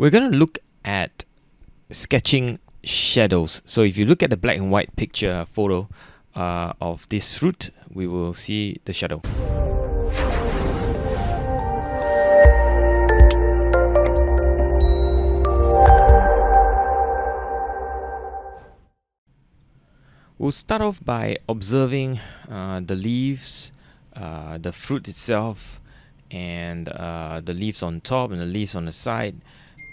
We're going to look at sketching shadows. So if you look at the black and white picture photo of this fruit, we will see the shadow. We'll start off by observing the leaves, the fruit itself, and the leaves on top and the leaves on the side,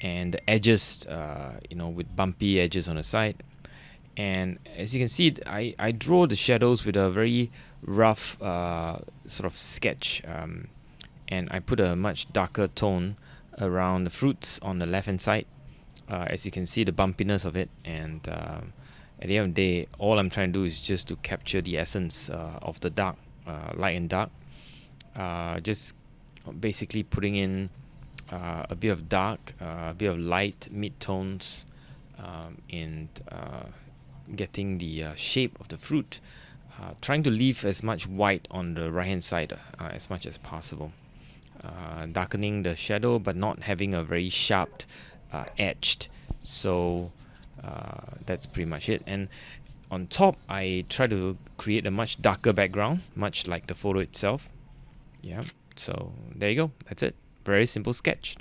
and the edges, with bumpy edges on the side. And as you can see, I draw the shadows with a very rough sort of sketch, and I put a much darker tone around the fruits on the left hand side. As you can see, the bumpiness of it, and at the end of the day, all I'm trying to do is just to capture the essence of the dark, light and dark. Just basically putting in a bit of dark, a bit of light, mid-tones, and getting the shape of the fruit. Trying to leave as much white on the right hand side as much as possible. Darkening the shadow but not having a very sharp edged. So that's pretty much it. And on top, I try to create a much darker background, much like the photo itself. Yeah, so there you go. That's it. Very simple sketch.